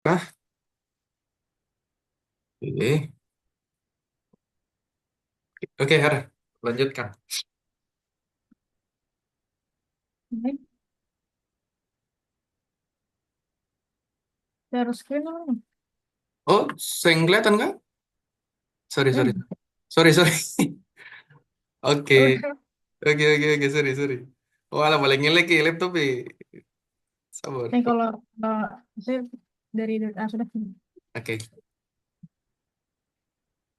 Kah? Oke, oke, Her, lanjutkan. Baik, share screen dulu. Oh, saya kelihatan nggak? Sorry, sorry, Ya, sorry, sorry. Oke, udah. oke, oke, oke, sorry, sorry. Walah, paling ngelek ya laptop ya. Sabar. Nih kalau saya dari sudah. Oke.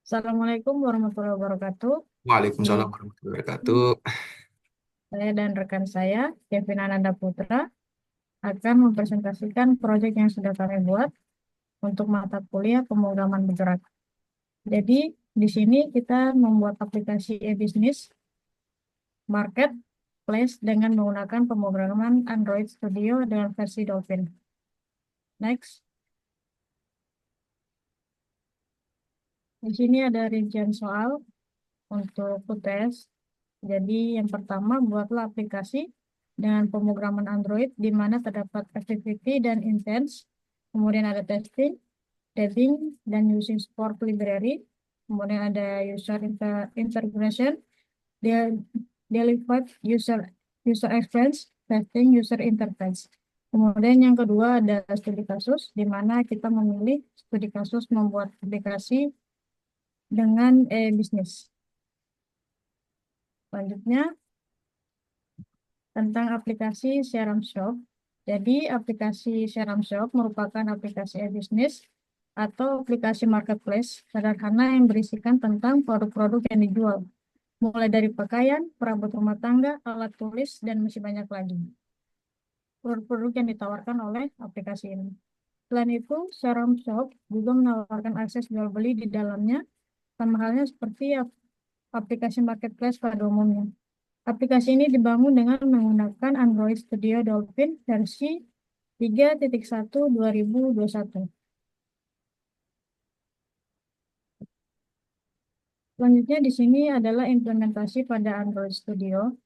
Assalamualaikum warahmatullahi wabarakatuh. Di Waalaikumsalam warahmatullahi wabarakatuh. saya dan rekan saya, Kevin Ananda Putra, akan mempresentasikan proyek yang sudah kami buat untuk mata kuliah pemrograman bergerak. Jadi di sini kita membuat aplikasi e-bisnis marketplace dengan menggunakan pemrograman Android Studio dengan versi Dolphin. Next. Di sini ada rincian soal untuk UTS. Jadi yang pertama buatlah aplikasi dengan pemrograman Android di mana terdapat activity dan intents. Kemudian ada testing, tagging, dan using support library. Kemudian ada integration, de- delivered user experience, testing user interface. Kemudian yang kedua ada studi kasus, di mana kita memilih studi kasus membuat aplikasi dengan bisnis. Selanjutnya tentang aplikasi Serum Shop. Jadi aplikasi Serum Shop merupakan aplikasi e-bisnis atau aplikasi marketplace sederhana yang berisikan tentang produk-produk yang dijual, mulai dari pakaian, perabot rumah tangga, alat tulis, dan masih banyak lagi. Produk-produk yang ditawarkan oleh aplikasi ini. Selain itu, Serum Shop juga menawarkan akses jual beli di dalamnya, sama halnya seperti aplikasi marketplace pada umumnya. Aplikasi ini dibangun dengan menggunakan Android Studio Dolphin versi 3.1 2021. Selanjutnya di sini adalah implementasi pada Android Studio.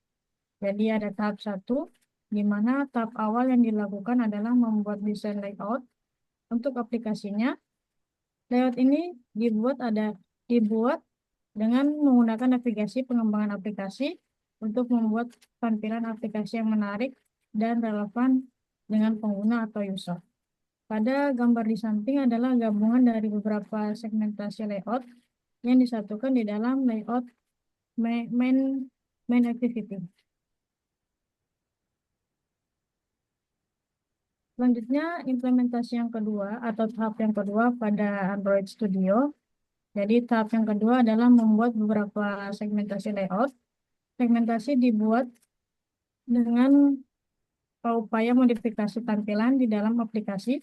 Jadi ada tahap satu, di mana tahap awal yang dilakukan adalah membuat desain layout untuk aplikasinya. Layout ini dibuat dengan menggunakan navigasi pengembangan aplikasi untuk membuat tampilan aplikasi yang menarik dan relevan dengan pengguna atau user. Pada gambar di samping adalah gabungan dari beberapa segmentasi layout yang disatukan di dalam layout main, main activity. Selanjutnya, implementasi yang kedua atau tahap yang kedua pada Android Studio. Jadi tahap yang kedua adalah membuat beberapa segmentasi layout. Segmentasi dibuat dengan upaya modifikasi tampilan di dalam aplikasi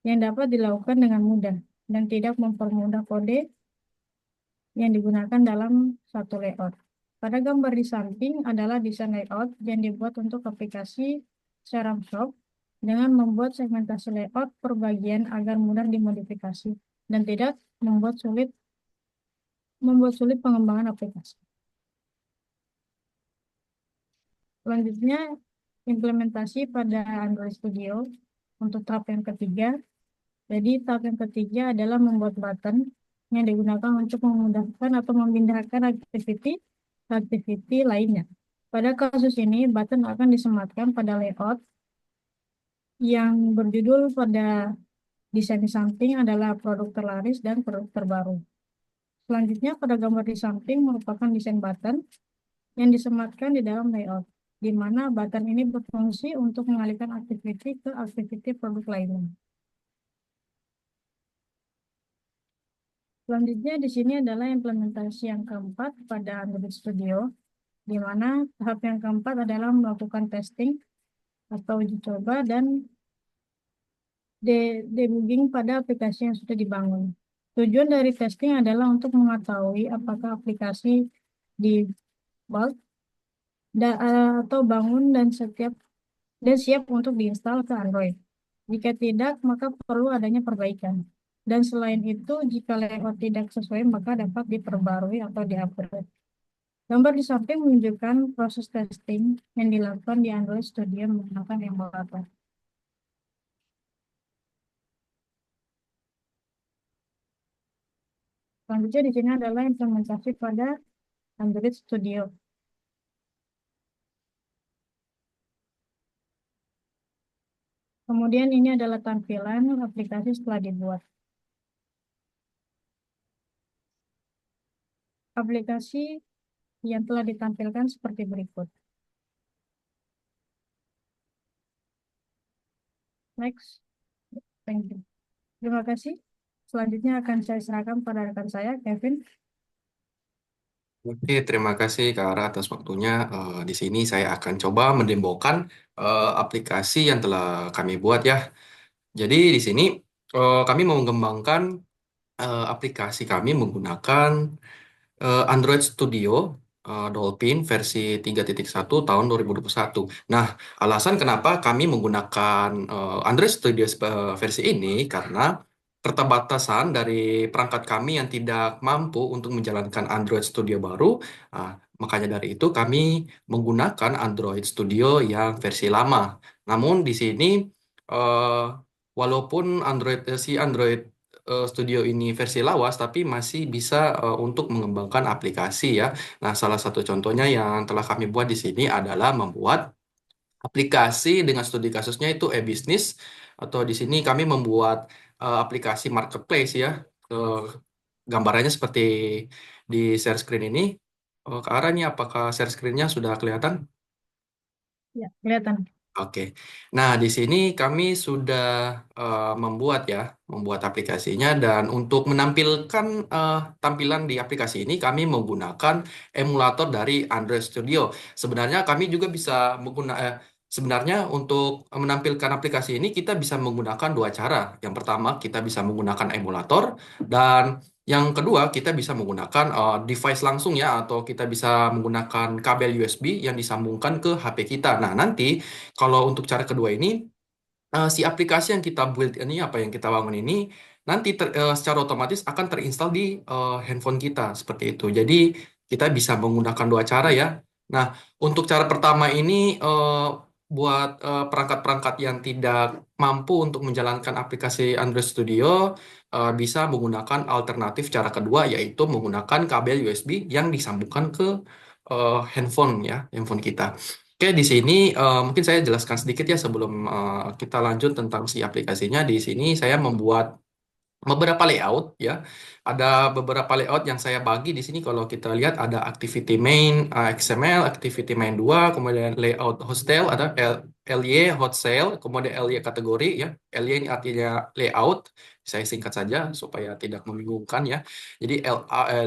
yang dapat dilakukan dengan mudah dan tidak mempermudah kode yang digunakan dalam satu layout. Pada gambar di samping adalah desain layout yang dibuat untuk aplikasi Serum Shop dengan membuat segmentasi layout per bagian agar mudah dimodifikasi dan tidak membuat sulit pengembangan aplikasi. Selanjutnya, implementasi pada Android Studio untuk tahap yang ketiga. Jadi tahap yang ketiga adalah membuat button yang digunakan untuk memudahkan atau memindahkan aktiviti lainnya. Pada kasus ini, button akan disematkan pada layout yang berjudul pada desain di samping adalah produk terlaris dan produk terbaru. Selanjutnya, pada gambar di samping merupakan desain button yang disematkan di dalam layout, di mana button ini berfungsi untuk mengalihkan aktiviti ke aktiviti produk lainnya. Selanjutnya di sini adalah implementasi yang keempat pada Android Studio, di mana tahap yang keempat adalah melakukan testing atau uji coba dan debugging pada aplikasi yang sudah dibangun. Tujuan dari testing adalah untuk mengetahui apakah aplikasi dibuat atau bangun dan siap untuk diinstal ke Android. Jika tidak, maka perlu adanya perbaikan. Dan selain itu, jika layout tidak sesuai, maka dapat diperbarui atau diupgrade. Gambar di samping menunjukkan proses testing yang dilakukan di Android Studio menggunakan emulator. Selanjutnya di sini adalah implementasi pada Android Studio. Kemudian ini adalah tampilan aplikasi setelah dibuat. Aplikasi yang telah ditampilkan seperti berikut. Next, thank you. Terima kasih. Selanjutnya akan saya serahkan pada rekan saya, Kevin. Oke, terima kasih Kak Ara atas waktunya. Di sini saya akan coba mendemokan aplikasi yang telah kami buat ya. Jadi di sini kami mau mengembangkan aplikasi kami menggunakan Android Studio Dolphin versi 3.1 tahun 2021. Nah, alasan kenapa kami menggunakan Android Studio versi ini karena keterbatasan dari perangkat kami yang tidak mampu untuk menjalankan Android Studio baru. Ah, makanya dari itu kami menggunakan Android Studio yang versi lama. Namun di sini eh, walaupun Android Studio ini versi lawas, tapi masih bisa untuk mengembangkan aplikasi ya. Nah, salah satu contohnya yang telah kami buat di sini adalah membuat aplikasi dengan studi kasusnya itu e-business, atau di sini kami membuat aplikasi marketplace ya. Eh, Gambarannya seperti di share screen ini. Kak Ara, nih apakah share screen-nya sudah kelihatan? Ya, kelihatan. Oke. Nah, di sini kami sudah membuat ya, membuat aplikasinya, dan untuk menampilkan tampilan di aplikasi ini kami menggunakan emulator dari Android Studio. Sebenarnya kami juga bisa menggunakan sebenarnya untuk menampilkan aplikasi ini kita bisa menggunakan dua cara. Yang pertama, kita bisa menggunakan emulator, dan yang kedua, kita bisa menggunakan device langsung ya, atau kita bisa menggunakan kabel USB yang disambungkan ke HP kita. Nah, nanti kalau untuk cara kedua ini, si aplikasi yang kita build ini, apa yang kita bangun ini, nanti secara otomatis akan terinstall di handphone kita, seperti itu. Jadi, kita bisa menggunakan dua cara ya. Nah, untuk cara pertama ini, buat perangkat-perangkat yang tidak mampu untuk menjalankan aplikasi Android Studio, bisa menggunakan alternatif cara kedua, yaitu menggunakan kabel USB yang disambungkan ke handphone ya, handphone kita. Oke, di sini mungkin saya jelaskan sedikit ya sebelum kita lanjut tentang si aplikasinya. Di sini saya membuat beberapa layout ya. Ada beberapa layout yang saya bagi di sini. Kalau kita lihat ada activity main XML, activity main 2, kemudian layout hostel, ada LY hostel, kemudian LY kategori ya. LY ini artinya layout. Saya singkat saja supaya tidak membingungkan ya. Jadi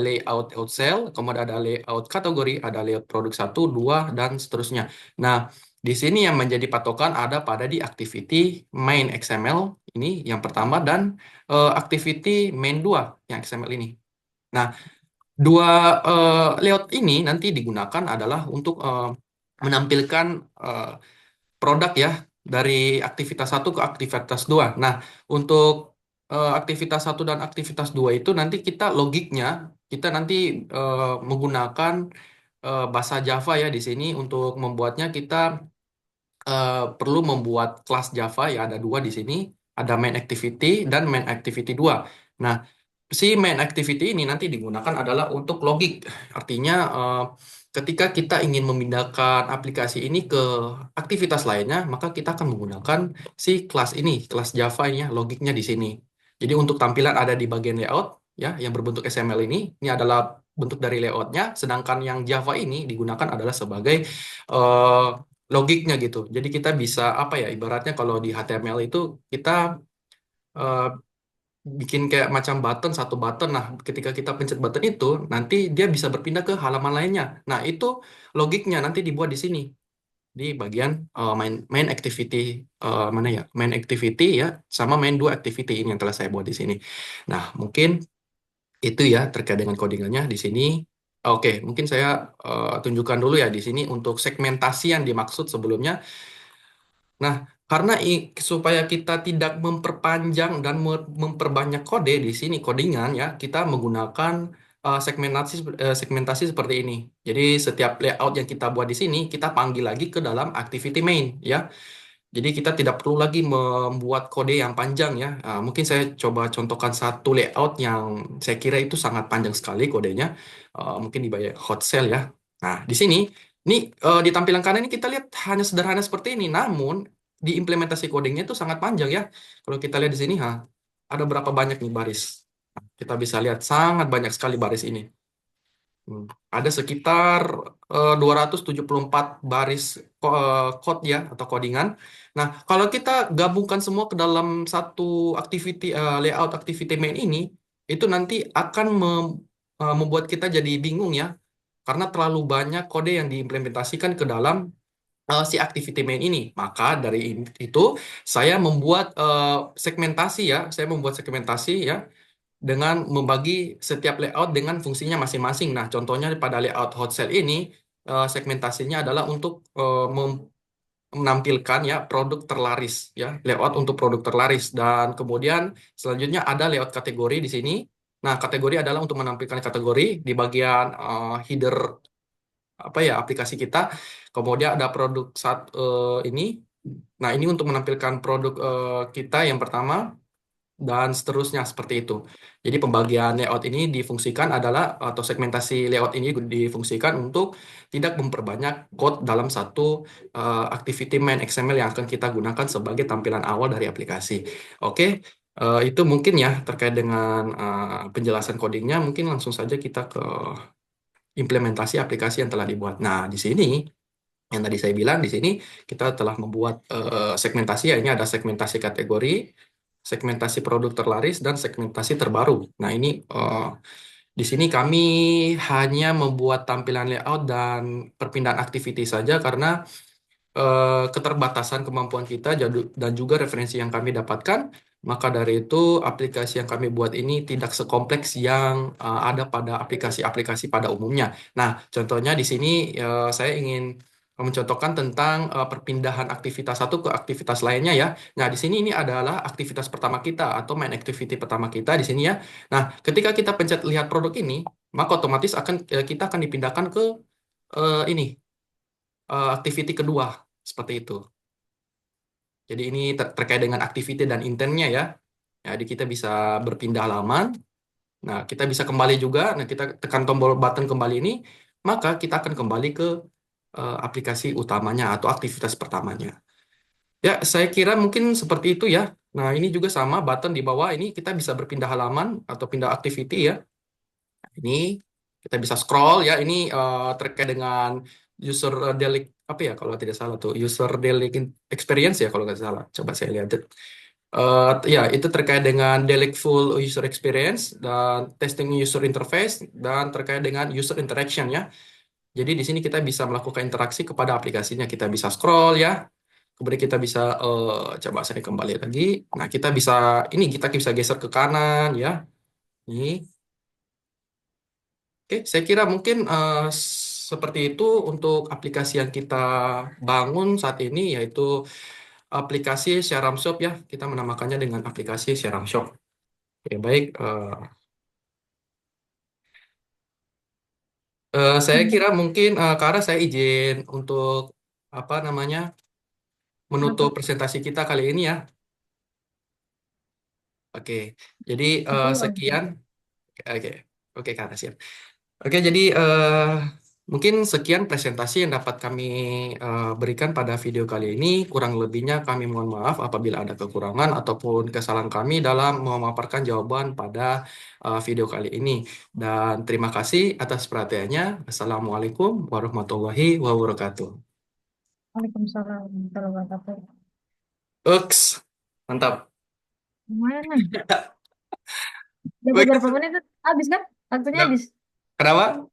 layout hostel, kemudian ada layout kategori, ada layout produk 1, 2 dan seterusnya. Nah, di sini yang menjadi patokan ada pada di activity main XML ini yang pertama, dan activity main 2 yang XML ini. Nah, dua layout ini nanti digunakan adalah untuk menampilkan eh, produk ya dari aktivitas satu ke aktivitas 2. Nah, untuk aktivitas satu dan aktivitas 2 itu nanti kita logiknya kita nanti menggunakan bahasa Java ya di sini. Untuk membuatnya kita perlu membuat kelas Java ya, ada dua di sini, ada main activity dan main activity 2. Nah, si main activity ini nanti digunakan adalah untuk logik. Artinya ketika kita ingin memindahkan aplikasi ini ke aktivitas lainnya, maka kita akan menggunakan si kelas ini, kelas Java ini ya, logiknya di sini. Jadi untuk tampilan ada di bagian layout ya, yang berbentuk XML ini adalah bentuk dari layoutnya, sedangkan yang Java ini digunakan adalah sebagai eh, logiknya gitu. Jadi kita bisa apa ya, ibaratnya kalau di HTML itu kita eh, bikin kayak macam button, satu button. Nah, ketika kita pencet button itu, nanti dia bisa berpindah ke halaman lainnya. Nah, itu logiknya nanti dibuat di sini di bagian main main activity, mana ya, main activity ya, sama main dua activity ini yang telah saya buat di sini. Nah, mungkin itu ya terkait dengan codingannya di sini. Oke, mungkin saya tunjukkan dulu ya di sini untuk segmentasi yang dimaksud sebelumnya. Nah, karena supaya kita tidak memperpanjang dan memperbanyak kode di sini codingan ya, kita menggunakan segmentasi seperti ini. Jadi setiap layout yang kita buat di sini kita panggil lagi ke dalam activity main ya. Jadi kita tidak perlu lagi membuat kode yang panjang ya. Mungkin saya coba contohkan satu layout yang saya kira itu sangat panjang sekali kodenya. Mungkin di bagian hot cell ya. Nah, di sini, ini di tampilan kanan ini kita lihat hanya sederhana seperti ini. Namun, di implementasi codingnya itu sangat panjang ya. Kalau kita lihat di sini, ada berapa banyak nih baris. Nah, kita bisa lihat sangat banyak sekali baris ini. Hmm. Ada sekitar 274 baris code ya atau codingan. Nah, kalau kita gabungkan semua ke dalam satu activity layout activity main ini, itu nanti akan membuat kita jadi bingung ya, karena terlalu banyak kode yang diimplementasikan ke dalam si activity main ini. Maka dari itu saya membuat segmentasi ya, saya membuat segmentasi ya dengan membagi setiap layout dengan fungsinya masing-masing. Nah, contohnya pada layout hot cell ini, segmentasinya adalah untuk menampilkan ya produk terlaris ya, layout untuk produk terlaris. Dan kemudian selanjutnya ada layout kategori di sini. Nah, kategori adalah untuk menampilkan kategori di bagian header apa ya aplikasi kita. Kemudian ada produk ini. Nah, ini untuk menampilkan produk kita yang pertama dan seterusnya seperti itu. Jadi pembagian layout ini difungsikan adalah atau segmentasi layout ini difungsikan untuk tidak memperbanyak code dalam satu activity main XML yang akan kita gunakan sebagai tampilan awal dari aplikasi. Oke, itu mungkin ya terkait dengan penjelasan codingnya. Mungkin langsung saja kita ke implementasi aplikasi yang telah dibuat. Nah, di sini yang tadi saya bilang di sini kita telah membuat segmentasi ya ini ada segmentasi kategori, segmentasi produk terlaris dan segmentasi terbaru. Nah, ini di sini kami hanya membuat tampilan layout dan perpindahan activity saja karena keterbatasan kemampuan kita dan juga referensi yang kami dapatkan. Maka dari itu, aplikasi yang kami buat ini tidak sekompleks yang ada pada aplikasi-aplikasi pada umumnya. Nah, contohnya di sini saya ingin mencontohkan tentang perpindahan aktivitas satu ke aktivitas lainnya ya. Nah, di sini ini adalah aktivitas pertama kita atau main activity pertama kita di sini ya. Nah, ketika kita pencet lihat produk ini, maka otomatis kita akan dipindahkan ke ini activity kedua seperti itu. Jadi ini terkait dengan activity dan intentnya ya. Jadi kita bisa berpindah halaman. Nah, kita bisa kembali juga. Nah, kita tekan tombol button kembali ini, maka kita akan kembali ke aplikasi utamanya atau aktivitas pertamanya. Ya, saya kira mungkin seperti itu ya. Nah, ini juga sama button di bawah ini kita bisa berpindah halaman atau pindah activity ya. Ini kita bisa scroll ya. Ini terkait dengan user delete apa ya kalau tidak salah tuh user delete experience ya kalau nggak salah. Coba saya lihat. Ya itu terkait dengan delete full user experience dan testing user interface dan terkait dengan user interaction ya. Jadi di sini kita bisa melakukan interaksi kepada aplikasinya. Kita bisa scroll ya. Kemudian kita bisa coba saya kembali lagi. Nah kita bisa ini kita bisa geser ke kanan ya. Ini. Oke, saya kira mungkin seperti itu untuk aplikasi yang kita bangun saat ini, yaitu aplikasi Seram Shop ya. Kita menamakannya dengan aplikasi Seram Shop. Oke, baik. Saya kira mungkin Kara saya izin untuk apa namanya menutup Apa? presentasi kita kali ini ya. Oke, jadi Itu sekian. Oke, oke Kara siap. Oke, jadi mungkin sekian presentasi yang dapat kami berikan pada video kali ini. Kurang lebihnya kami mohon maaf apabila ada kekurangan ataupun kesalahan kami dalam memaparkan jawaban pada video kali ini. Dan terima kasih atas perhatiannya. Assalamualaikum warahmatullahi wabarakatuh. Waalaikumsalam warahmatullahi wabarakatuh. Uks, mantap. Lumayan nih. Dapat Baik, berapa menit? Habis kan? Waktunya habis. kenapa?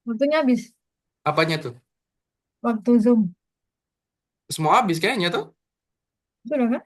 Waktunya habis. Apanya tuh? Waktu Zoom. Semua habis kayaknya tuh. Sudah kan?